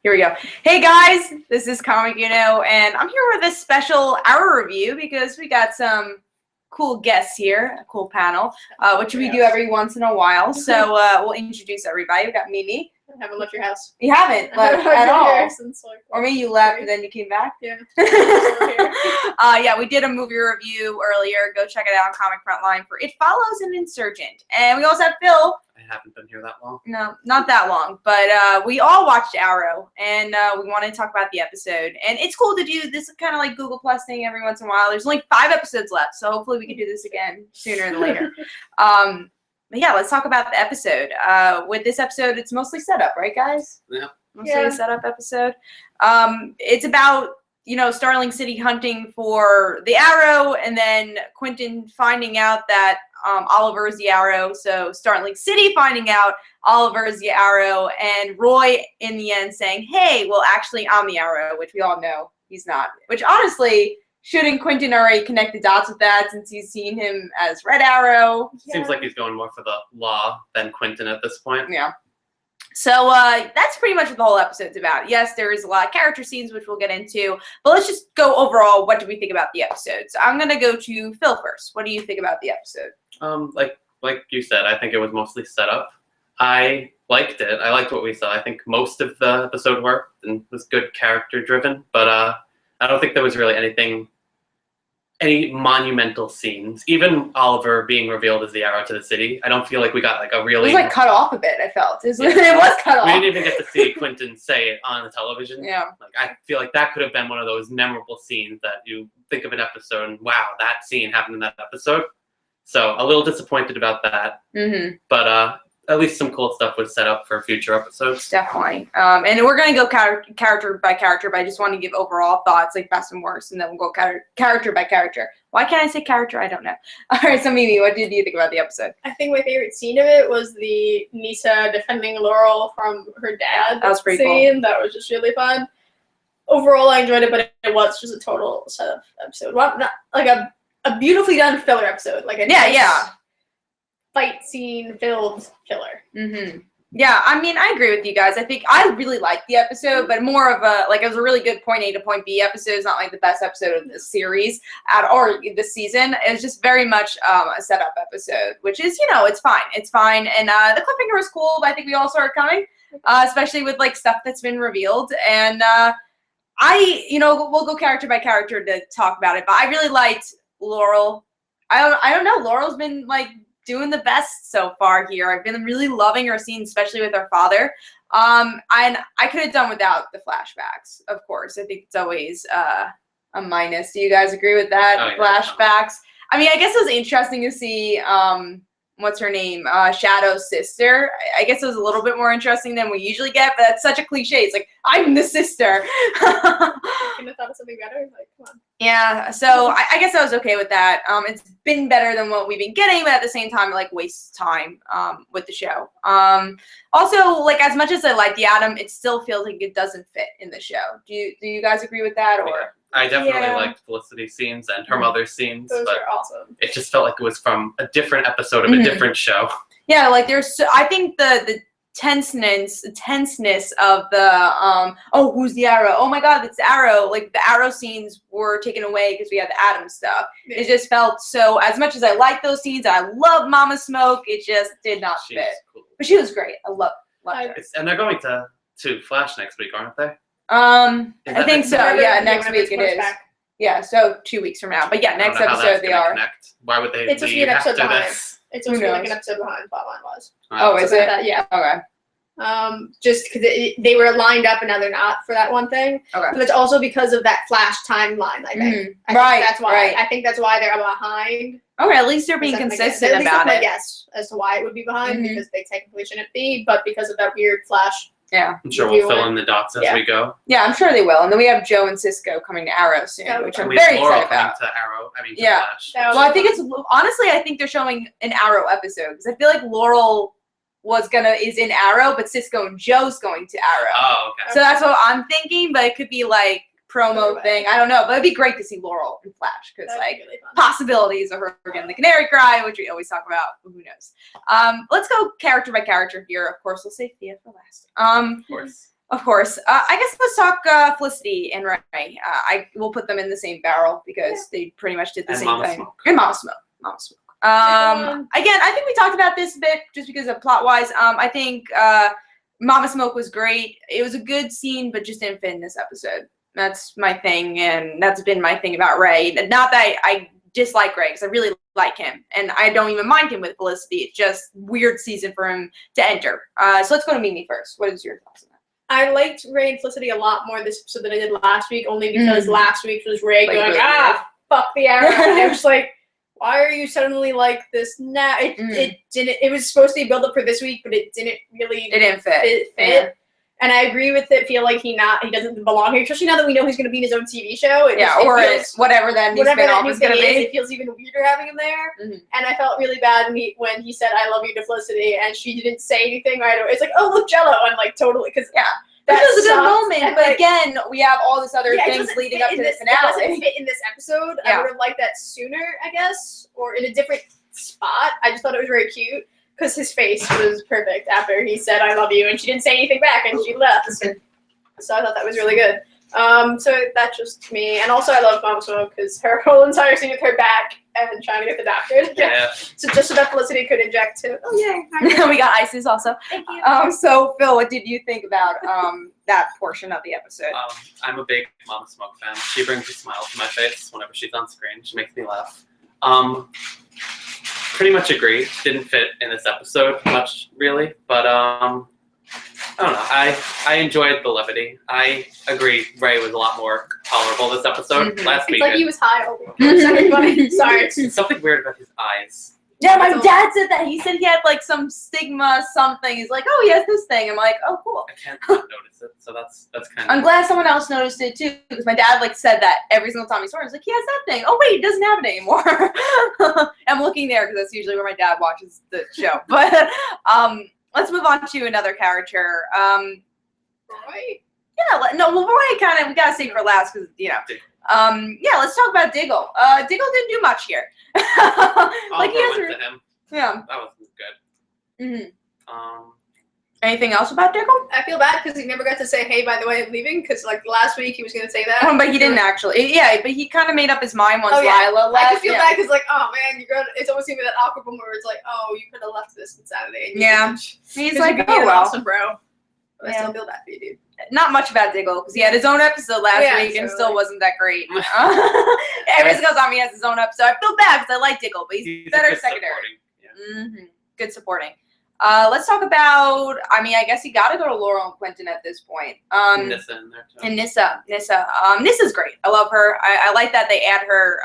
Here we go. Hey guys, this is Comic Uno, and I'm here with a special hour review because we got some cool guests here, a cool panel, which we do every once in a while. So we'll introduce everybody. We got Mimi. I haven't left your house. You haven't left at all. Since, like, or maybe you left and then you came back. Yeah. Yeah, we did a movie review earlier. Go check it out on Comic Frontline for It Follows an Insurgent. And we also have Phil. I haven't been here that long. No, not that long, but we all watched Arrow, and we want to talk about the episode. And it's cool to do this kind of like Google Plus thing every once in a while. There's only 5 episodes left, so hopefully we can do this again sooner than later. But yeah, let's talk about the episode. With this episode, it's mostly setup, right, guys? Yeah. Mostly a setup episode. It's about, Starling City hunting for the Arrow, and then Quentin finding out that Oliver is the Arrow, so Starling City finding out Oliver is the Arrow, and Roy in the end saying, hey, well, actually, I'm the Arrow, which we all know he's not. Which, honestly, shouldn't Quentin already connect the dots with that since he's seen him as Red Arrow? Yeah. Seems like he's going more for the law than Quentin at this point. Yeah. So that's pretty much what the whole episode's about. Yes, there is a lot of character scenes, which we'll get into, but let's just go overall. What do we think about the episode? So I'm going to go to Phil first. What do you think about the episode? Like you said, I think it was mostly set up. I liked it. I liked what we saw. I think most of the episode worked and was good character driven, but I don't think there was really any monumental scenes. Even Oliver being revealed as the Arrow to the city, I don't feel like we got like a really... It was like cut off a bit, I felt. It was cut off. We didn't even get to see Quentin say it on the television. Yeah. Like I feel like that could have been one of those memorable scenes that you think of an episode and wow, that scene happened in that episode. So a little disappointed about that. Mm-hmm. But at least some cool stuff was set up for future episodes. Definitely. And we're going to go character by character, but I just want to give overall thoughts, like best and worst, and then we'll go character by character. Why can't I say character? I don't know. All right, so Mimi, what did you think about the episode? I think my favorite scene of it was the Nyssa defending Laurel from her dad. That was pretty scene. cool. That was just really fun. Overall, I enjoyed it, but it was just a total setup episode. Well, not like a beautifully done filler episode. Like a nice fight scene filled filler. Mm-hmm. Yeah, I mean, I agree with you guys. I think I really liked the episode, but more of it was a really good point A to point B episode. It's not like the best episode of this series or this season. It was just very much a setup episode, which is, it's fine. It's fine. And the cliffhanger was cool, but I think we all saw it coming, especially with like stuff that's been revealed. And we'll go character by character to talk about it, but I really liked Laurel. I don't know. Laurel's been like doing the best so far here. I've been really loving her scene, especially with her father. And I could have done without the flashbacks, of course. I think it's always a minus. Do you guys agree with that? Oh, yeah. Flashbacks. I mean, I guess it was interesting to see what's her name? Shadow's sister. I guess it was a little bit more interesting than we usually get, but that's such a cliche. It's like, I'm the sister. I couldn't have thought of something better. Like, come on. Yeah, so I guess I was okay with that. It's been better than what we've been getting, but at the same time, it like wastes time with the show. Also, like as much as I like the Atom, it still feels like it doesn't fit in the show. Do you guys agree with that? Or yeah. I definitely liked Felicity's scenes and her mother's scenes, Those but are awesome. it just felt like it was from a different episode of a different show. Yeah, like I think the tenseness of the who's the Arrow? Oh my God, it's Arrow. Like the Arrow scenes were taken away because we had the Atom stuff. Yeah. It just felt so. As much as I like those scenes, I love Mama Smoke. It just did not fit. Cool. But she was great. I loved her. And they're going to Flash next week, aren't they? I think so. Yeah, next week it is. Back. Yeah, so 2 weeks from now. But yeah, next episode they are. Connect. Why would they? It's supposed to be an episode behind. This? It's supposed to be like an episode behind Plotline was. Oh, is it? Yeah. Okay. Just because they were lined up and now they're not for that one thing. Okay. But it's also because of that Flash timeline. I think. Mm-hmm. I think that's why. Right. I think that's why they're behind. Okay, at least they're being consistent about it. Yes, as to why it would be behind because they technically shouldn't be, but because of that weird Flash. Yeah. I'm sure we'll fill in the dots as we go. Yeah, I'm sure they will. And then we have Joe and Cisco coming to Arrow soon, which I'm very excited about. To Arrow, to Flash. Well, I think I think they're showing an Arrow episode because I feel like Laurel is in Arrow, but Cisco and Joe's going to Arrow. Oh, okay. So that's what I'm thinking, but it could be like promo thing. I don't know, but it'd be great to see Laurel in Flash because That'd like be really fun. possibilities of her getting the Canary Cry, which we always talk about. Who knows? Let's go character by character here. Of course, we'll save Thea for last. Of course. Of course. I guess let's talk Felicity and Ray. I will put them in the same barrel because they pretty much did the And same Mama thing. Smoke. And Mama Smoke. Mama Smoke. Again, I think we talked about this a bit just because of plot wise. I think Mama Smoke was great. It was a good scene, but just didn't fit in this episode. That's my thing, and that's been my thing about Ray. Not that I dislike Ray, because I really like him, and I don't even mind him with Felicity. It's just weird season for him to enter. So let's go to Mimi first. What is your thoughts on that? I liked Ray and Felicity a lot more this episode than I did last week, only because last week was Ray Like, going, really fuck the Arrow. And it was like, why are you suddenly like this now? It didn't. It was supposed to be build up for this week, but it didn't really. It didn't fit. Fit. Yeah. And I agree with it. Feel like he doesn't belong here, especially now that we know he's going to be in his own TV show. Whatever that new spinoff is going to be. It feels even weirder having him there. And I felt really bad when he said, "I love you" to Felicity, and she didn't say anything right away. It's like, oh, look, Jello, and like totally because That was a good moment, and, but like, again, we have all this other it things doesn't leading fit up to in the It doesn't finale. fit in this episode. Yeah. I would have liked that sooner, I guess, or in a different spot. I just thought it was very cute because his face was perfect after he said "I love you," and she didn't say anything back, and she left. So I thought that was really good. So that's just me, and also I love Mama Smoke because her whole entire scene with her back and trying to get the doctor. Yeah. So just so that Felicity could inject too. Oh yeah. We got Isis also. Thank you. So Phil, what did you think about that portion of the episode? I'm a big Mama Smoke fan. She brings a smile to my face whenever she's on screen. She makes me laugh. Pretty much agree. Didn't fit in this episode much, really, but I don't know. I enjoyed the levity. I agree. Ray was a lot more tolerable this episode. Last It's week, like he was high all the time. Sorry, funny. Sorry. it's something weird about his eyes. Yeah, my dad said that. He said he had like some stigma something. He's like, oh, he has this thing. I'm like, oh, cool. I can't not notice it, so that's kind of. I'm glad someone else noticed it too, because my dad like said that every single time he saw it. He's like, he has that thing. Oh wait, he doesn't have it anymore. I'm looking there because that's usually where my dad watches the show. But let's move on to another character. Right. Roy we gotta save for last because let's talk about Diggle. Diggle didn't do much here. Like he went has. to him. Yeah. That was good. Anything else about Diggle? I feel bad because he never got to say, "Hey, by the way, I'm leaving." Because like last week he was gonna say that. But he didn't actually. Yeah, but he kind of made up his mind once yeah. Lila left. I just feel bad because like, oh man, it's almost even that awkward moment where it's like, oh, you could have left this on Saturday. And you didn't. He's 'Cause like, you oh being well. awesome, bro. But I Yeah. still feel bad for you, dude. Not much about Diggle because he had his own episode last week and still wasn't that great. Every single time he has his own episode, I feel bad because I like Diggle, but he's a better good secondary. supporting, yeah. Good supporting. Let's talk about. I mean, I guess you got to go to Laurel and Quentin at this point. Nissa in there too. And Nissa. Nissa's great. I love her. I like that they add her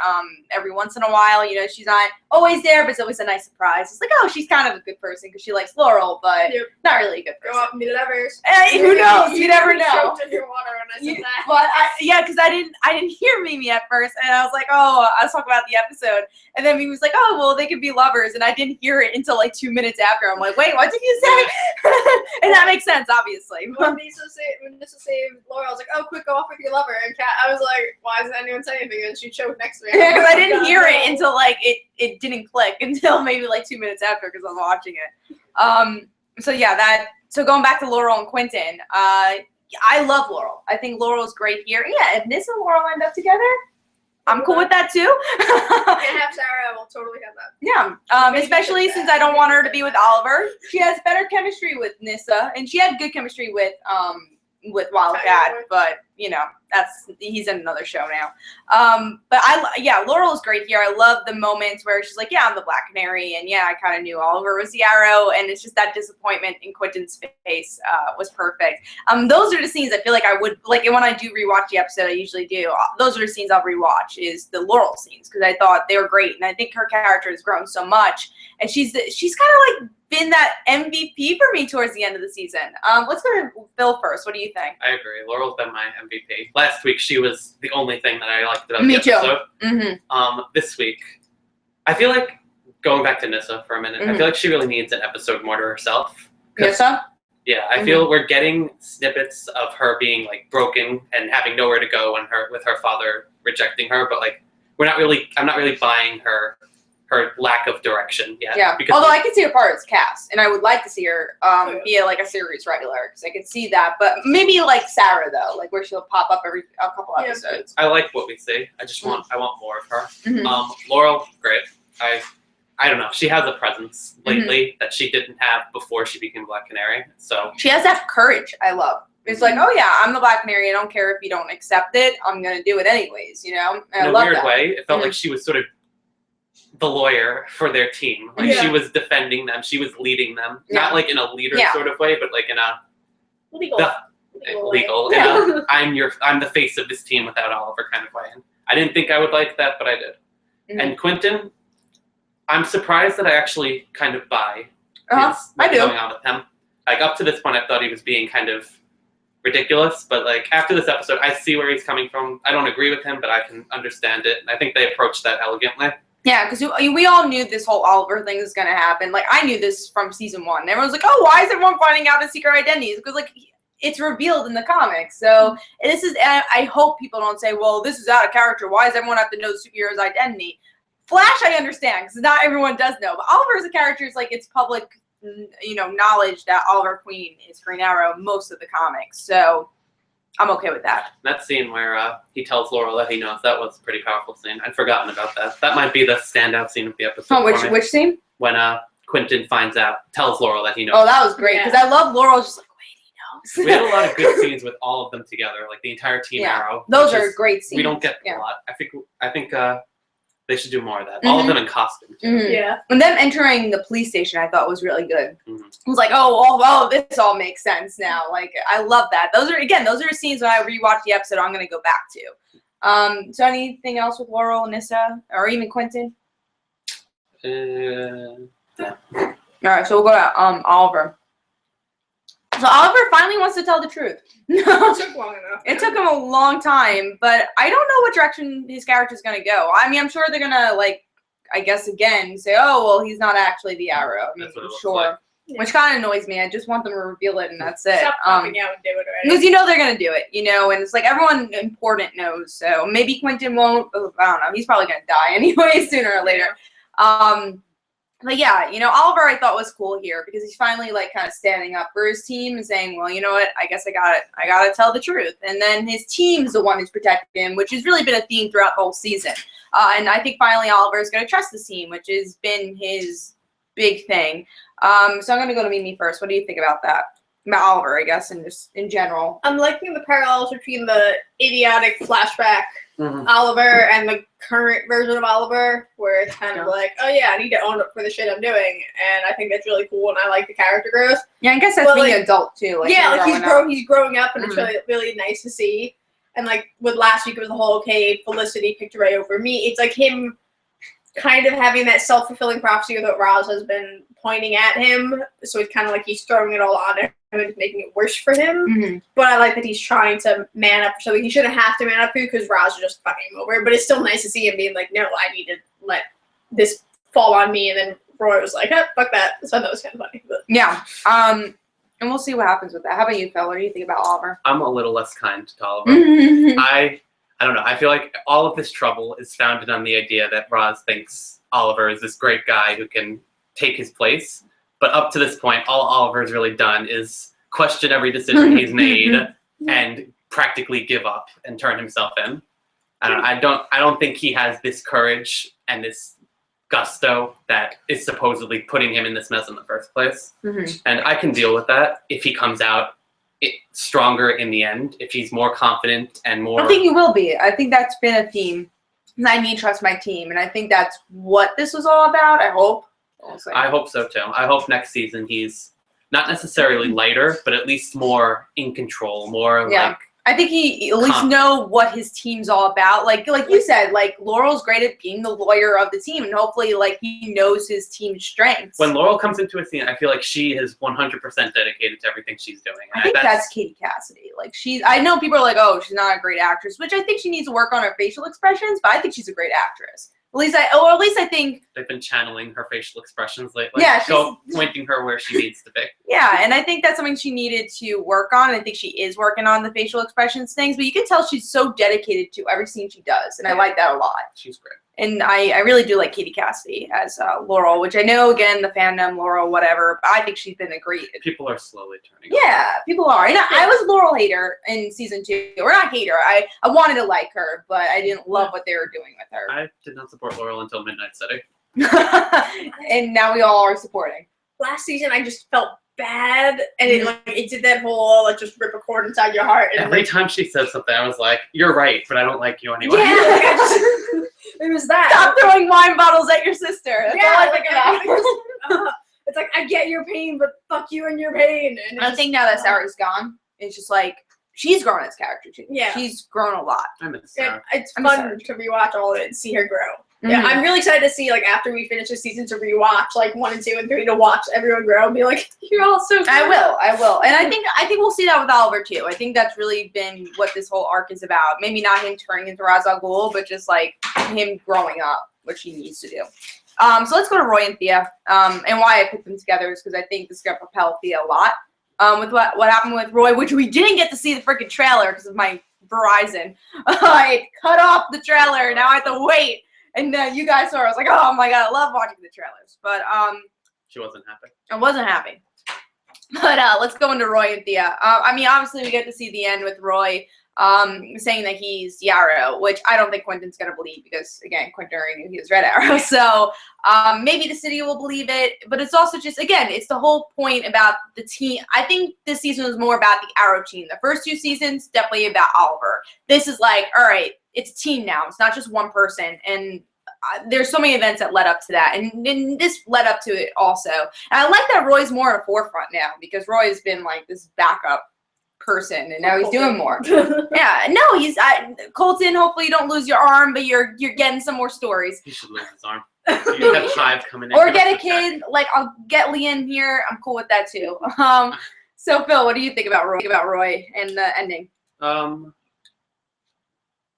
every once in a while. You know, she's not always there, but it's always a nice surprise. It's like, oh, she's kind of a good person because she likes Laurel, but not really a good person. Go up, meet lovers. Hey, who knows? You never know. Choked in your water when I said that. But because I didn't hear Mimi at first, and I was like, oh, I was talking about the episode, and then Mimi was like, oh, well, they could be lovers, and I didn't hear it until like 2 minutes after. I'm like, wait, what did you say? And that makes sense, obviously. When Nissa saved Laura, I was like, oh, quick, go off with your lover. And Kat, I was like, why doesn't anyone say anything? And she choked next to me. Yeah, because I didn't hear it until like it didn't click until maybe like 2 minutes after because I was watching it. So going back to Laurel and Quentin, I love Laurel. I think Laurel's great here. Yeah, if Nissa and Laurel end up together, I'm cool with that too. Can't have Sarah. I will totally have that. Yeah, especially since I don't want her to be with Oliver. She has better chemistry with Nissa, and she had good chemistry with Wildcat, but you know he's in another show now. But Laurel is great here. I love the moments where she's like, yeah, I'm the Black Canary, and yeah, I kind of knew Oliver was the Arrow, and it's just that disappointment in Quentin's face was perfect. Those are the scenes I feel like I would like, and when I do rewatch the episode, I usually do. Those are the scenes I'll rewatch is the Laurel scenes because I thought they were great, and I think her character has grown so much, and she's kind of like been that MVP for me towards the end of the season. Let's go to Phil first. What do you think? I agree. Laurel's been my MVP. Last week, she was the only thing that I liked about Me the too. episode. This week, I feel like, going back to Nissa for a minute, I feel like she really needs an episode more to herself. Nissa? Yeah, I feel we're getting snippets of her being like broken and having nowhere to go, and with her father rejecting her. But like, I'm not really buying her lack of direction yet. Yeah. Because although I could see her part as Cass, and I would like to see her be like a series regular because I could see that. But maybe like Sarah though, like where she'll pop up every a couple episodes. I like what we see. I want more of her. Mhm. Laurel, great. I don't know. She has a presence lately that she didn't have before she became Black Canary. So She has that courage I love. It's like, oh yeah, I'm the Black Canary. I don't care if you don't accept it. I'm going to do it anyways, you know? And in I a love weird that. way, it felt like she was sort of the lawyer for their team. Like she was defending them. She was leading them. Not like in a leader sort of way, but like in a legal. Yeah. I'm the face of this team without Oliver kind of way. And I didn't think I would like that, but I did. And Quentin, I'm surprised that I actually kind of buy what's going on with him. Like up to this point, I thought he was being kind of ridiculous, but like after this episode, I see where he's coming from. I don't agree with him, but I can understand it. And I think they approached that elegantly. Yeah, because we all knew this whole Oliver thing was going to happen. Like, I knew this from season 1. Everyone's like, oh, why is everyone finding out his secret identities? Because, like, it's revealed in the comics. So, this is, I hope people don't say, well, this is out of character. Why does everyone have to know the superhero's identity? Flash, I understand, because not everyone does know. But Oliver as a character is like, it's public, knowledge that Oliver Queen is Green Arrow most of the comics. So, I'm okay with that. That scene where he tells Laurel that he knows, that was a pretty powerful scene. I'd forgotten about that. That might be the standout scene of the episode. Oh, which scene? When Quentin tells Laurel that he knows. Oh, that was great, because I love Laurel just like, wait, he knows. We had a lot of good scenes with all of them together, like the entire Team Arrow. Those are great scenes. We don't get a lot. I think they should do more of that. All of them in costume, too. Yeah. And them entering the police station, I thought was really good. It was like, oh, this all makes sense now. Like, I love that. Those are scenes when I rewatch the episode I'm going to go back to. So anything else with Laurel, Nyssa, or even Quentin? No. All right, so we'll go to Oliver. So Oliver finally wants to tell the truth. It took long enough. It took him a long time, but I don't know what direction his character's going to go. I mean, I'm sure they're going to, like, I guess again, say, oh, well, he's not actually the Arrow. I mean, That's what it looks sure. like. Which kind of annoys me. I just want them to reveal it, and that's it. Stop popping out and do it already. Because they're going to do it, and it's like everyone important knows. So maybe Quentin won't. I don't know. He's probably going to die anyway, sooner or later. But yeah, Oliver I thought was cool here because he's finally like kind of standing up for his team and saying, well, you know what, I guess I gotta tell the truth. And then his team's the one who's protecting him, which has really been a theme throughout the whole season. And I think finally Oliver is gonna trust his team, which has been his big thing. So I'm gonna go to Mimi first. What do you think about that? About Oliver, I guess, and just in general. I'm liking the parallels between the idiotic flashback Oliver and the current version of Oliver, where it's kind of like, oh yeah, I need to own up for the shit I'm doing, and I think that's really cool, and I like the character growth. Yeah, I guess that's being an adult too. Like, yeah, like he's growing up, and it's really, really nice to see. And like with last week, it was the whole Felicity picked Ray over me. It's like him kind of having that self-fulfilling prophecy that Roz has been pointing at him. So it's kind of like he's throwing it all on him and making it worse for him. But I like that he's trying to man up for something he shouldn't have to man up for because Roz is just fucking him over. But it's still nice to see him being like, no, I need to let this fall on me. And then Roy was like, fuck that. So I thought it was kind of funny. But. Yeah. And we'll see what happens with that. How about you, Phil? What do you think about Oliver? I'm a little less kind to Oliver. I don't know. I feel like all of this trouble is founded on the idea that Roz thinks Oliver is this great guy who can take his place. But up to this point, all Oliver's really done is question every decision he's made and practically give up and turn himself in. I don't think he has this courage and this gusto that is supposedly putting him in this mess in the first place. And I can deal with that if he comes out stronger in the end, if he's more confident and more... I think he will be. I think that's been a theme. I need to trust my team, and I think that's what this was all about, I hope. I hope so, too. I hope next season he's not necessarily lighter, but at least more in control, more like... I think he at least know what his team's all about. Like you said, like Laurel's great at being the lawyer of the team, and hopefully, like he knows his team's strengths. When Laurel comes into a scene, I feel like she is 100% dedicated to everything she's doing. I think that's Katie Cassidy. Like I know people are like, oh, she's not a great actress, which I think she needs to work on her facial expressions, but I think she's a great actress. least I think. They've been channeling her facial expressions lately. Yeah, pointing her where she needs to be. Yeah, and I think that's something she needed to work on. I think she is working on the facial expressions things, but you can tell she's so dedicated to every scene she does, and I like that a lot. She's great. And I really do like Katie Cassidy as Laurel, which I know, again, the fandom, Laurel, whatever, but I think she's been a great. People are slowly turning. Yeah, people are. And I was a Laurel hater in season 2. Or not hater. I wanted to like her, but I didn't love what they were doing with her. I did not support Laurel until Midnight City. And now we all are supporting. Last season, I just felt bad, and it did that whole like just rip a cord inside your heart. And every time she said something, I was like, "You're right, but I don't like you anyway." Yeah, it was that. Stop throwing wine bottles at your sister. That's all I think about. It's like, I get your pain, but fuck you and your pain. And I think now that Sarah's gone, it's just like she's grown as character too. Yeah, she's grown a lot. I miss Sarah. It's fun to rewatch all of it and see her grow. Yeah, I'm really excited to see, like, after we finish the season, to rewatch, like, 1 and 2 and 3, to watch everyone grow and be like, you're all so good. I will. And I think we'll see that with Oliver, too. I think that's really been what this whole arc is about. Maybe not him turning into Ra's al Ghul, but just, like, him growing up, which he needs to do. So let's go to Roy and Thea. And why I put them together is because I think this is going to propel Thea a lot. With what happened with Roy, which we didn't get to see the freaking trailer because of my Verizon. I cut off the trailer. Now I have to wait. And you guys saw it. I was like, oh my god, I love watching the trailers. But she wasn't happy. I wasn't happy. But let's go into Roy and Thea. I mean, obviously we get to see the end with Roy saying that he's Yarrow, which I don't think Quentin's gonna believe because again, Quentin already knew he was Red Arrow. So maybe the city will believe it. But it's also just, again, it's the whole point about the team. I think this season was more about the Arrow team. The first 2 seasons definitely about Oliver. This is like, all right, it's a team now. It's not just one person. And there's so many events that led up to that. And this led up to it also. And I like that Roy's more in the forefront now because Roy's been like this backup person and now he's doing more. Yeah, no, he's Colton, hopefully you don't lose your arm, but you're getting some more stories. He should lose his arm. You have Hive coming in. Or get a kid. Like, I'll get Leanne here. I'm cool with that too. So Phil, what do you think about Roy and the ending?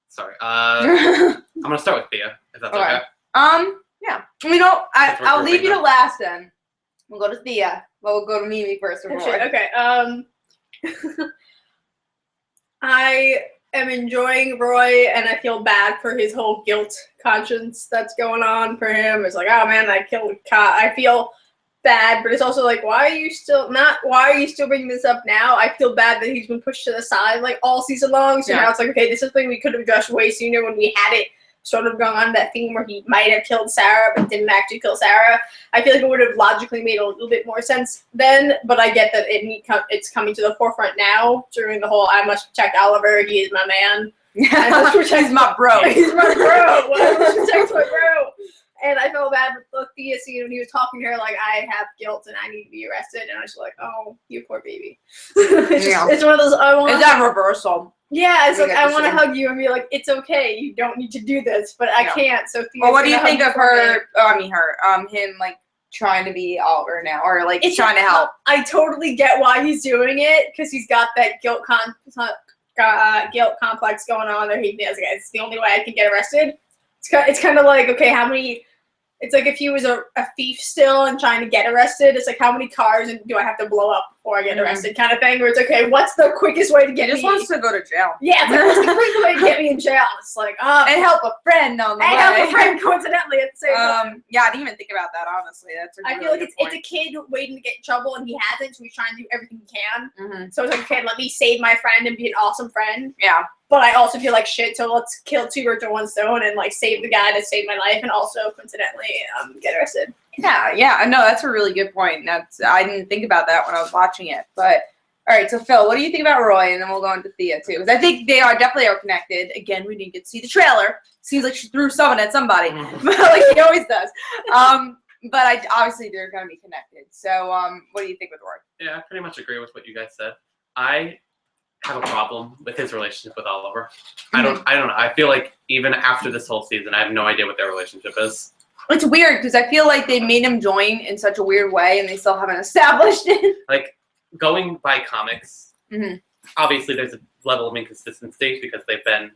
Sorry. I'm gonna start with Thea, if that's okay. Yeah. I'll leave you to last then. We'll go to Thea. We'll go to Mimi first. Okay. I am enjoying Roy, and I feel bad for his whole guilt conscience that's going on for him. It's like, oh man, I killed a cop. I feel bad, but it's also like, why are you still bringing this up now? I feel bad that he's been pushed to the side like all season long. So now it's like, okay, this is something we could have addressed way sooner when we had it sort of going on that theme where he might have killed Sarah but didn't actually kill Sarah. I feel like it would have logically made a little bit more sense then, but I get that it's coming to the forefront now during the whole I must protect Oliver, he is my man. I must protect he's my bro. He's my bro. I must protect my bro. And I felt bad with Thea scene when he was talking to her like, I have guilt and I need to be arrested. And I was like, oh, you poor baby. It's one of those, It's that reversal. Yeah, it's like, I want to hug you and be like, it's okay. You don't need to do this, but I can't. So Thea's what do you think of her, him like trying to be Oliver now or like trying to help? I totally get why he's doing it because he's got that guilt complex going on there. He thinks, okay, it's the only way I can get arrested. It's kind of like, okay, how many... It's like if he was a thief still and trying to get arrested, it's like how many cars do I have to blow up before I get arrested kind of thing, where it's okay, what's the quickest way to get me? He just wants to go to jail. Yeah, it's like, what's the quickest way to get me in jail? It's like, and help a friend on the way. And help a friend, coincidentally, at the same time. Yeah, I didn't even think about that, honestly. That's I feel like it's a kid waiting to get in trouble, and he hasn't, so he's trying to do everything he can. So it's like, okay, let me save my friend and be an awesome friend. Yeah. But I also feel like shit, so let's kill 2 birds with 1 stone and like save the guy that saved my life and also coincidentally get arrested. Yeah, no, that's a really good point. I didn't think about that when I was watching it. But all right, so Phil, what do you think about Roy? And then we'll go into Thea too, because I think they definitely are connected. Again, we didn't get to see the trailer. Seems like she threw someone at somebody, like she always does. But obviously they're going to be connected. So what do you think with Roy? Yeah, I pretty much agree with what you guys said. I have a problem with his relationship with Oliver. I don't know. I feel like even after this whole season, I have no idea what their relationship is. It's weird because I feel like they made him join in such a weird way and they still haven't established it. Like, going by comics, obviously there's a level of inconsistency because they've been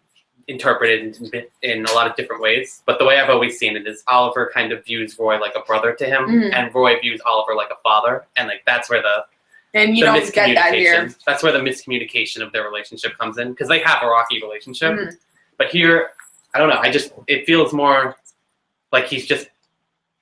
interpreted in a lot of different ways. But the way I've always seen it is Oliver kind of views Roy like a brother to him, and Roy views Oliver like a father, and like that's where and you don't get that here. That's where the miscommunication of their relationship comes in, because they have a rocky relationship. But here, I don't know. It feels more like he's just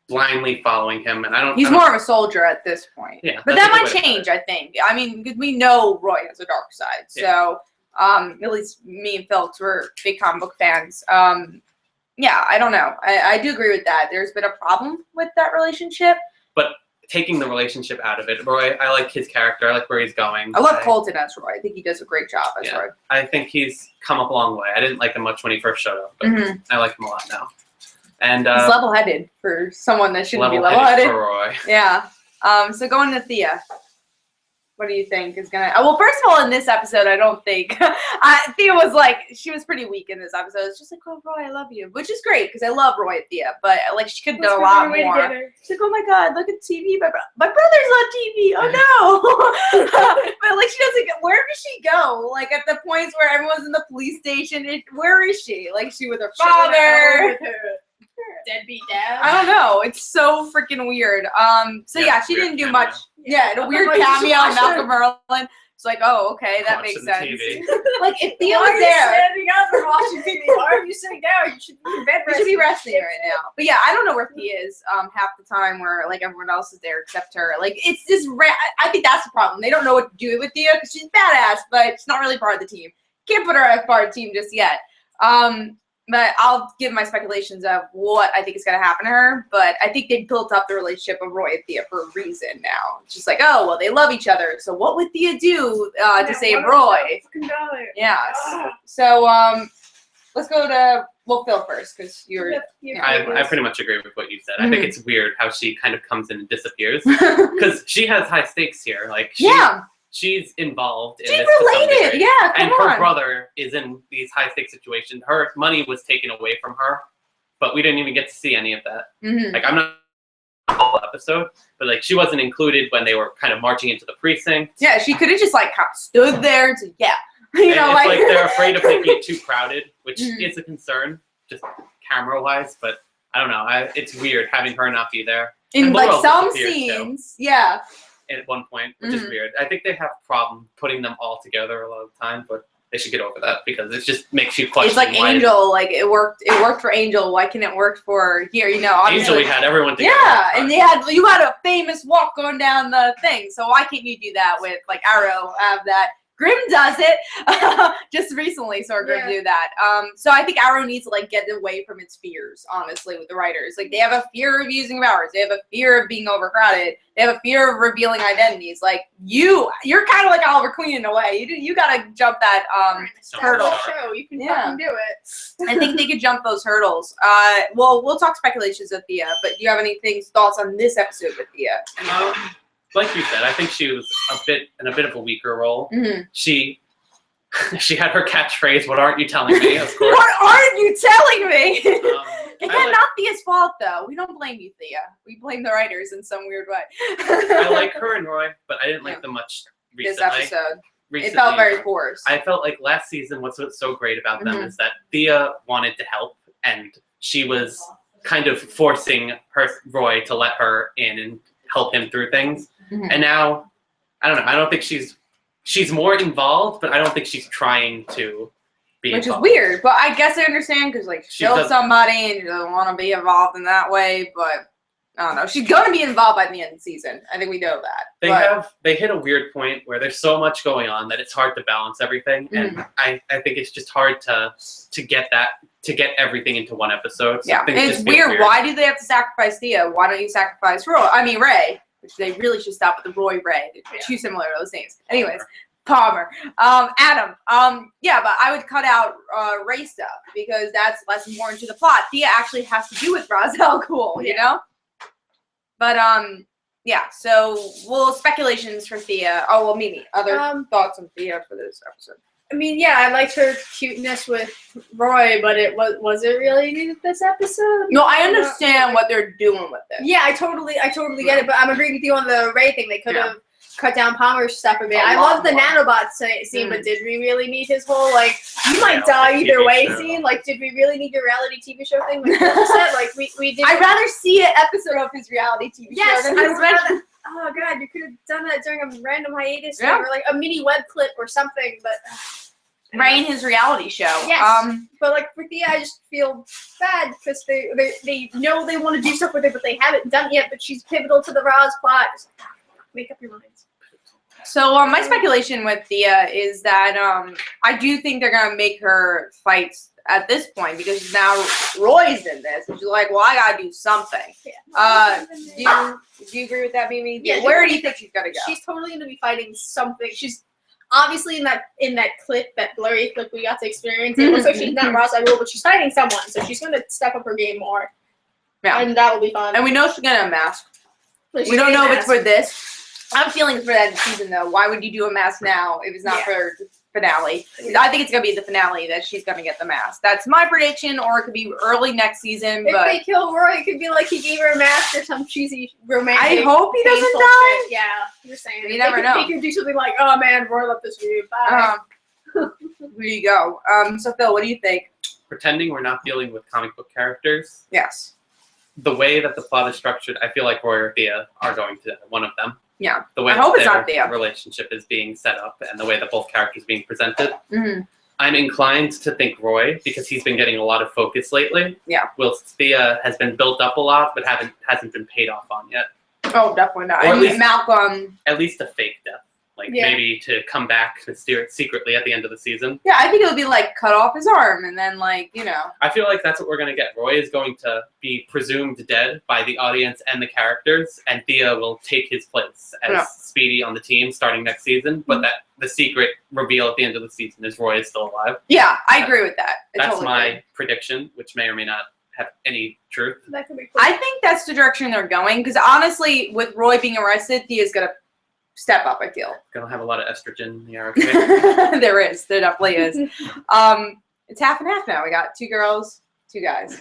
blindly following him, and He's more of a soldier at this point. Yeah, but that might change, I think. I mean, because we know Roy has a dark side, so at least me and Phillips were big comic book fans. Yeah, I don't know. I do agree with that. There's been a problem with that relationship, but taking the relationship out of it, Roy, I like his character. I like where he's going. I love Colton as Roy. I think he does a great job as Roy. I think he's come up a long way. I didn't like him much when he first showed up, but I like him a lot now. And he's level-headed for someone that shouldn't be level-headed. For Roy. Yeah. So going to Thea. What do you think is gonna? Well, first of all, in this episode, I don't think Thea was she was pretty weak in this episode. It's just like, oh, Roy, I love you, which is great because I love Roy and Thea, but she could have done a lot more. She's like, oh my God, look at TV. My brother's on TV. Oh no! But she doesn't. Where does she go? At the points where everyone's in the police station, where is she? She with her father. Deadbeat dad. I don't know. It's so freaking weird. So yeah, she didn't do much. Yeah, a weird cameo of Malcolm Merlin. It's like, oh, okay, that makes sense. If Thea was there, standing up and watching TV, why are you sitting down? You should be in bed. You should be resting right now. But yeah, I don't know where Thea is half the time, where everyone else is there except her. It's just I think that's the problem. They don't know what to do with Thea because she's badass, but she's not really part of the team. Can't put her as part of the team just yet. But I'll give my speculations of what I think is going to happen to her. But I think they built up the relationship of Roy and Thea for a reason now. It's just oh, well, they love each other. So what would Thea do to save Roy? Yes. So let's go to, Phil first, because you're... I pretty much agree with what you said. I think it's weird how she kind of comes in and disappears. Because she has high stakes here. She's involved in this. She's related, yeah, and her brother is in these high-stakes situations. Her money was taken away from her, but we didn't even get to see any of that. I'm not the whole episode, but she wasn't included when they were kind of marching into the precinct. Yeah, she could have just kind of stood there and said, yeah. It's they're afraid of making it too crowded, which is a concern, just camera-wise, but I don't know. It's weird having her not be there. In some scenes, yeah. At one point, which is weird. I think they have a problem putting them all together a lot of the time, but they should get over that because it just makes you question. It's Angel, it worked for Angel. Why can't it work for here? Angel, we had everyone together. Yeah, and you had a famous walk going down the thing. So why can't you do that with Arrow? Have that. Grimm does it just recently, saw Grimm do that. So I think Arrow needs to get away from its fears, honestly, with the writers. They have a fear of using powers. They have a fear of being overcrowded. They have a fear of revealing identities. You're kind of like Oliver Queen in a way. You gotta jump that hurdle. You can fucking do it. I think they could jump those hurdles. We'll talk speculations of Thea, but do you have thoughts on this episode with Thea? Like you said, I think she was in a bit of a weaker role. She had her catchphrase, "What aren't you telling me?" Of course. What aren't you telling me? Again, not Thea's fault though. We don't blame you, Thea. We blame the writers in some weird way. I like her and Roy, but I didn't like them much recently. This episode, it felt very forced. I felt like last season, what's so great about them is that Thea wanted to help, and she was kind of forcing Roy to let her in and help him through things. And now, I don't know. I don't think she's more involved, but I don't think she's trying to be involved. Which is weird, but I guess I understand because she killed somebody and she doesn't want to be involved in that way. But I don't know. She's gonna be involved by the end of the season. I think we know that. They hit a weird point where there's so much going on that it's hard to balance everything, and I think it's just hard to get everything into one episode. So it's weird. Why do they have to sacrifice Thea? Why don't you sacrifice Ray? Which they really should stop with the Roy Ray. They're too similar to those names. Anyways, Palmer, Adam. But I would cut out Ray stuff because that's less important to the plot. Thea actually has to do with Ra's al Ghul, you know. But so speculations for Thea. Oh well, Mimi. Other thoughts on Thea for this episode? I mean, yeah, I liked her cuteness with Roy, but was it really needed this episode? No, I understand what they're doing with it. Yeah, I totally get it, but I'm agreeing with you on the Ray thing. They could have cut down Palmer's stuff a bit. A I lot love the more. nanobots scene, but did we really need his whole like you might Yeah, die the either TV way show. scene? Like, did we really need your reality TV show thing? Like Phil said, like we did. I'd rather see an episode of his reality TV Yes, show I than his would rather. Oh god, you could have done that during a random hiatus thing, Yeah. or like a mini web clip or something. But Rain, his reality show. Yes. But like for Thea, I just feel bad because they know they want to do stuff with her, but they haven't done it yet. But she's pivotal to the Roz plot. It's like, make up your minds. So my speculation with Thea is that I do think they're gonna make her fight at this point because now Roy's in this, and she's like, well, I gotta do something. Yeah. Do you agree with that, Mimi? Yeah, Where do you think she's gonna go? She's totally gonna be fighting something. She's obviously in that clip, that blurry clip we got to experience. It looks like she's not Ross Agul, but she's fighting someone, so she's gonna step up her game more. Yeah. And that'll be fun. And we know she's gonna unmask. Like, she's We don't getting know if it's masked. for this. I have feelings for that season though. Why would you do a mask now if it's not Yeah. for the finale? I think it's gonna be the finale that she's gonna get the mask. That's my prediction, or it could be early next season. If But they kill Roy, it could be like he gave her a mask or some cheesy romantic. I hope he doesn't painful die. shit. Yeah, you're saying. You never know. He could do something like, "Oh man, Roy left this for you. Bye." There you go. So Phil, what do you think? Pretending we're not dealing with comic book characters. Yes. The way that the plot is structured, I feel like Roy or Thea are going to one of them. Yeah. The way I hope that it's their not Thea. relationship is being set up and the way that both characters are being presented. Mm-hmm. I'm inclined to think Roy because he's been getting a lot of focus lately. Yeah. Whilst Thea has been built up a lot but hasn't been paid off on yet. Oh, definitely not. Or at I mean, least- Malcolm. At least a fake death. Like Yeah. maybe to come back secretly at the end of the season. Yeah, I think it would be like cut off his arm and then like, you know. I feel like that's what we're going to get. Roy is going to be presumed dead by the audience and the characters, and Thea will take his place as Yeah. Speedy on the team starting next season, but that the secret reveal at the end of the season is Roy is still alive. Yeah, I agree with that. I That's totally my agree. prediction, which may or may not have any truth. That could be cool. I think that's the direction they're going because honestly, with Roy being arrested, Thea's gonna step up. I feel Gonna have a lot of estrogen in the air. Okay? there definitely is. It's half and half now. We got 2 girls, 2 guys.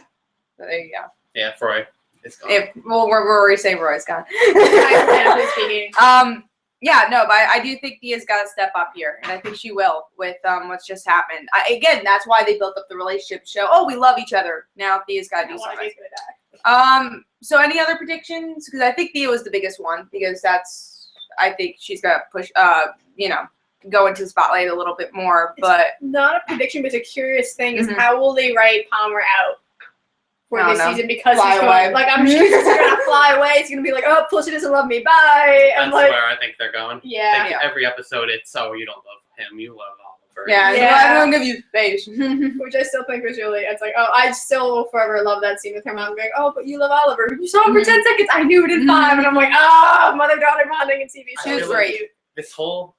So there you go. Yeah, Roy is gone. We're already saying Roy's gone. Hypothetically speaking. Yeah, no, but I do think Thea's got to step up here, and I think she will with what's just happened. Again, that's why they built up the relationship show. Oh, we love each other. Now Thea's got to I do want something. to die. So any other predictions? Because I think Thea was the biggest one because I think she's gonna push, go into the spotlight a little bit more. But Not a prediction, but it's a curious thing is Mhm. how will they write Palmer out for I don't this know. season because Fly he's away. going, like I'm sure he's gonna fly away. He's gonna be like, oh, Pussy doesn't love me. Bye. That's I'm like, where I think they're going. yeah. Like, every episode, it's you don't love him, you love Oliver. yeah, Yeah. I'm gonna give you space. Which I still think was really, it's like, oh, I still will forever love that scene with her mom going, oh, but you love Oliver. You saw him for Mhm. 10 seconds. I knew it in Mhm. 5. And I'm like, oh, mother-daughter bonding in TV. She shows. was great. This whole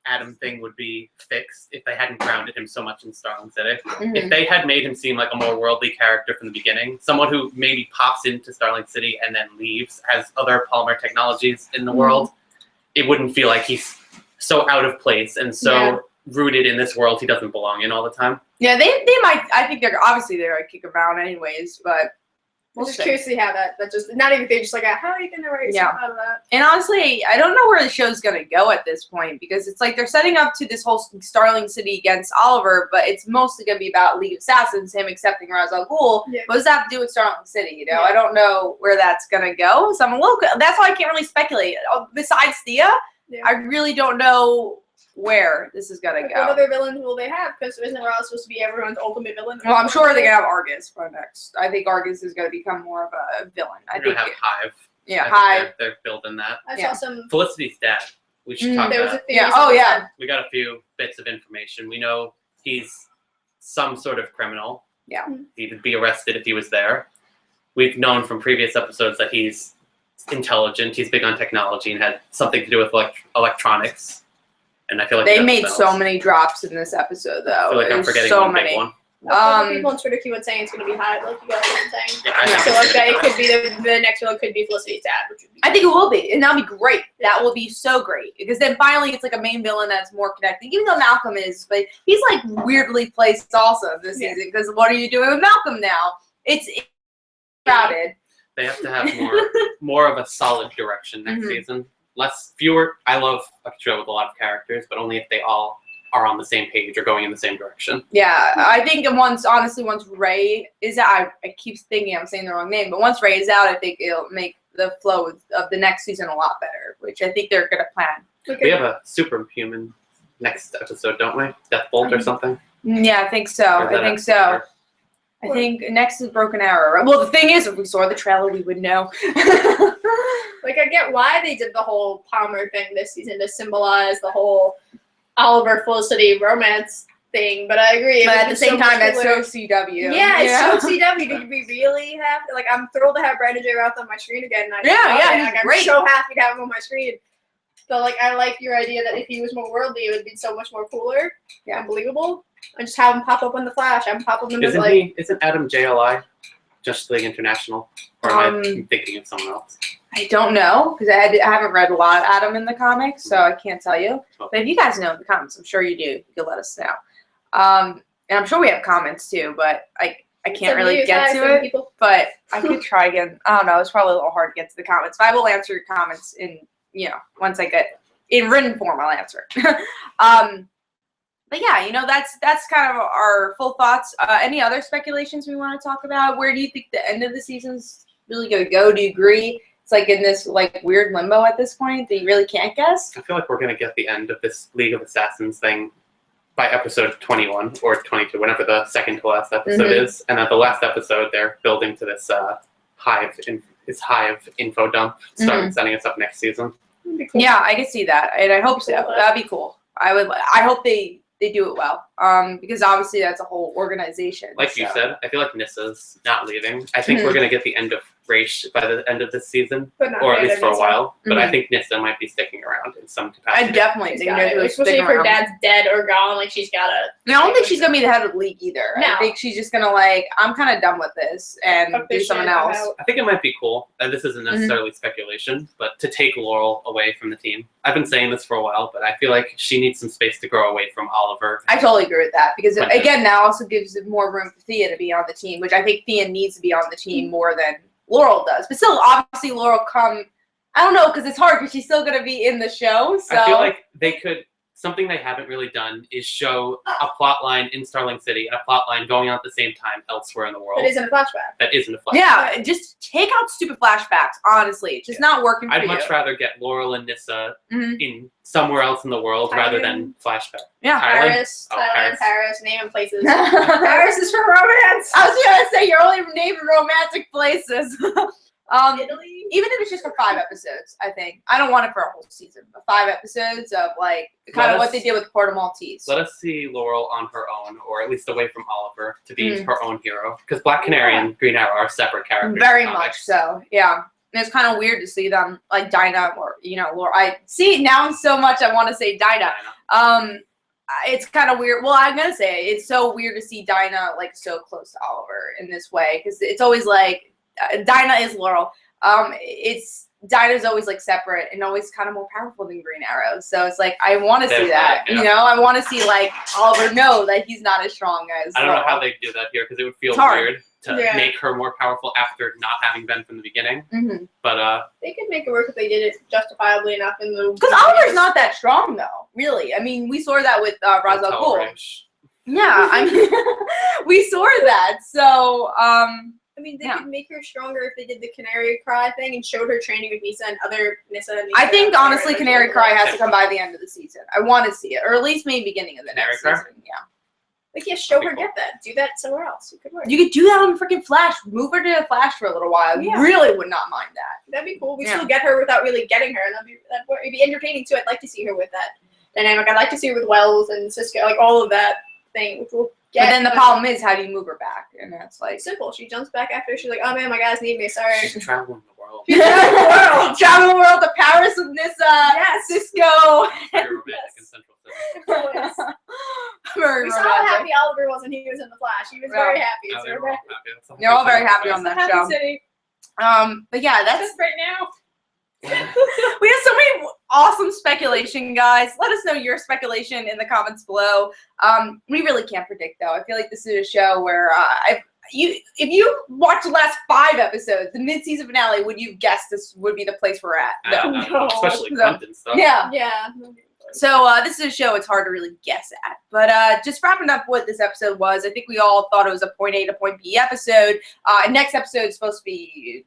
Adam thing would be fixed if they hadn't grounded him so much in Starling City. Mhm. If they had made him seem like a more worldly character from the beginning, someone who maybe pops into Starling City and then leaves, has other Palmer technologies in the world, it wouldn't feel like he's so out of place and so Yeah. rooted in this world he doesn't belong in all the time. Yeah, they might. I think they're gonna kick him out anyways, but I'm we'll just see. curious to see how that just, not even they just like, how are you going to write Yeah. stuff out of that? And honestly, I don't know where the show's gonna go at this point because it's like they're setting up to this whole Starling City against Oliver, but it's mostly gonna be about League of Assassins, him accepting Ra's al Ghul. Yeah. What does that have to do with Starling City? You know, Yeah. I don't know where that's gonna go. So I'm a little. That's why I can't really speculate. Besides Thea, Yeah. I really don't know where this is gonna Like, go. what other villains will they have? Because isn't Ross supposed to be everyone's ultimate villain? Well, I'm sure they're gonna have Argus for next. I think Argus is gonna become more of a villain. I We're think. gonna have Hive. Yeah, I think Hive. They're building that. I Yeah. saw some. Felicity's dad. We should Mm. talk There was about a that. theory. Yeah. Oh yeah. We got a few bits of information. We know he's some sort of criminal. Yeah. He'd be arrested if he was there. We've known from previous episodes that he's intelligent. He's big on technology and had something to do with electronics. And I feel like They that's made what so else. many drops in this episode, though. I feel like I'm There's forgetting so one many. big one. People on Twitter keep on saying it's going to be Hive, like you guys have been saying. Yeah, I think So it's like that, gonna it be could be the next villain could be Felicity's dad, which would be. I think it will be, and that'll be great. That will be so great because then finally it's like a main villain that's more connected. Even though Malcolm is, but he's like weirdly placed also this Yeah. season because what are you doing with Malcolm now? It's crowded. They have to have more of a solid direction next Mhm. season. fewer. I love a show with a lot of characters, but only if they all are on the same page or going in the same direction. Yeah, I think once Ray is out, I keep thinking I'm saying the wrong name, but once Ray is out, I think it'll make the flow of the next season a lot better, which I think they're going to plan. Okay. We have a superhuman next episode, don't we? Deathbolt or something? Yeah, I think so. Or is that I think a- so. I think next is Broken Arrow. Right? Well, the thing is, if we saw the trailer, we would know. Like, I get why they did the whole Palmer thing this season to symbolize the whole Oliver Felicity romance thing, but I agree. But it at the was same so much time, it's cooler. so CW. Yeah, it's so CW. Did we really have? Like, I'm thrilled to have Brandon J. Routh on my screen again. And I Yeah, love yeah, it. he's Like, I'm great. so happy to have him on my screen. So, like, I like your idea that if he was more worldly, it would be so much more cooler and believable. And just have him pop up in the Flash. Have him pop up in the Isn't Adam JLI Justice League International? Or am I thinking of someone else? I don't know, because I haven't read a lot of Adam in the comics, so I can't tell you. But if you guys know in the comments, I'm sure you do. You can let us know. And I'm sure we have comments too, but I can't really get to it. But I could try again. I don't know. It's probably a little hard to get to the comments. But I will answer your comments once I get in written form. I'll answer it. But yeah, that's kind of our full thoughts. Any other speculations we want to talk about? Where do you think the end of the season's really going to go? Do you agree it's like in this like weird limbo at this point that you really can't guess? I feel like we're going to get the end of this League of Assassins thing by episode 21 or 22, whenever the second to last episode is. And at the last episode, they're building to this hive info dump, starting setting us up next season. Cool. Yeah, I can see that, and I hope so. That'd be cool. I hope they do it well, because obviously that's a whole organization. Like you said, I feel like Nissa's not leaving. I think we're going to get the end of Raish by the end of this season, But not or at Raish least for a Nissa. while. But I think Nissa might be sticking around in some capacity. I definitely think they're especially if her dad's dead or gone. Like, she's gotta. I don't think she's gonna be the head of the league either. No. I think she's just gonna I'm kind of done with this and Fuck do this something shit, I'm else. out. I think it might be cool. This isn't necessarily speculation, but to take Laurel away from the team. I've been saying this for a while, but I feel like she needs some space to grow away from Oliver. I totally agree with that because Okay. again, that also gives it more room for Thea to be on the team, which I think Thea needs to be on the team more than Laurel does. But still, obviously, Laurel I don't know, because it's hard because she's still gonna be in the show. So I feel like they could. Something they haven't really done is show a plot line in Starling City and a plot line going on at the same time elsewhere in the world. That isn't a flashback. That isn't a flashback. yeah, just take out stupid flashbacks. Honestly, it's just not working for I'd you. much rather get Laurel and Nissa Mhm. in somewhere else in the world rather than flashback. Yeah. Thailand? Paris, Oh, Thailand, Paris. Paris, naming places. I Paris is for romance. was gonna say you're only naming romantic places. Italy. Even if it's just for 5 episodes, I think. I don't want it for a whole season, but 5 episodes of kind of what they did with Porta Maltese. Let us see Laurel on her own, or at least away from Oliver, to be her own hero. Because Black Canary and Green Arrow are separate characters. Very in much comics. so, yeah. And it's kind of weird to see them like Dinah or Laura. I see now so much I want to say Dinah. It's kind of weird. Well, I'm gonna say it's so weird to see Dinah like so close to Oliver in this way because it's always like Dinah is Laurel. Dinah's always like separate and always kind of more powerful than Green Arrow. So it's like I want to see that. Yeah. I want to see like Oliver know that he's not as strong as. I don't know Laurel. how they do that here because it would feel It's hard. weird to make her more powerful after not having been from the beginning. Mm-hmm. But They could make it work if they did it justifiably enough in the. Because Oliver's not that strong though, really. I mean, we saw that with Ra's al Ghul. Raish. Yeah, I mean, we saw that. So, I mean, they could make her stronger if they did the Canary Cry thing and showed her training with Nissa and other Nissa. And I think Nissa honestly, Canary Cry has to come by the end of the season. I want to see it, or at least maybe beginning of the Canary next Cry? season. Yeah, Like, yeah, show her That'd be get that. Do that somewhere else. It could work. you could do that on freaking Flash. Move her to Flash for a little while. Yeah. Really would not mind that. That'd be cool. We Yeah. still get her without really getting her, and it'd be entertaining too. I'd like to see her with that dynamic. I'd like to see her with Wells and Cisco, like all of that thing, which we'll get. But then the problem is, how do you move her back? And that's like It's simple. She jumps back after she's like, "Oh man, my guys need me. Sorry." She's traveling the world. Travel the world to Paris with Nissa. Yes. Cisco. Very romantic in Central City. Very We saw how romantic. happy Oliver was when he was in the Flash. He was Yeah. very happy. Now So they're we're all back. happy. That's all They're all very I'm happy saying. on that Happy show. City. But yeah, that's Just right now. we have so many awesome speculation, guys. Let us know your speculation in the comments below. We really can't predict though. I feel like this is a show where if you watch the last 5 episodes, the mid-season finale, would you guess this would be the place we're at? No. Especially So, Quentin stuff. Yeah. Yeah. So this is a show it's hard to really guess at. But just wrapping up what this episode was, I think we all thought it was a point A to point B episode. Next episode is supposed to be,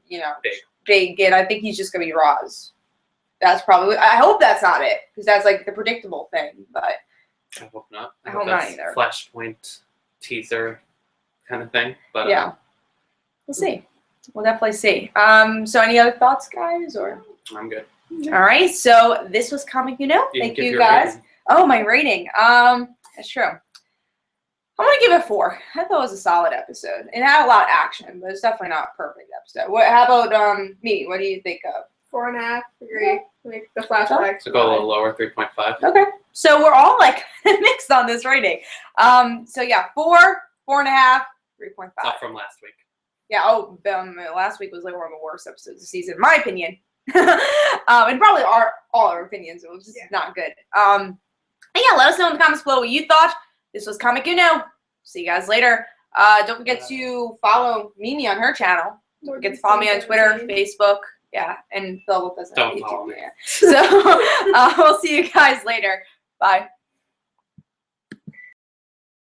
big, and I think he's just going to be Roz. That's probably, I hope that's not it, because that's like the predictable thing, but I hope not. I hope not that's either. Flashpoint teaser kind of thing. But yeah. We'll see. We'll definitely see. So any other thoughts, guys? Or I'm good. all right. So this was Comic You Know. You can Thank give you your guys. rating. Oh, my rating. That's true. I'm gonna give it 4. I thought it was a solid episode. It had a lot of action, but it's definitely not a perfect episode. How about me? What do you think of? 4.5. Agree. Like the flashbacks. So go a little lower, 3.5. Okay. So we're all like mixed on this rating. So yeah, 4, 4.5, 3.5. It's up from last week. Yeah. Oh, last week was like one of the worst episodes of the season, in my opinion. And probably all our opinions. It was just not good. And yeah, let us know in the comments below what you thought. This was Comic You Know. See you guys later. Don't forget to follow Mimi on her channel. Don't forget to follow me on Twitter, Facebook. Yeah, and Phil doesn't have Don't YouTube. follow me. So we'll see you guys later. Bye.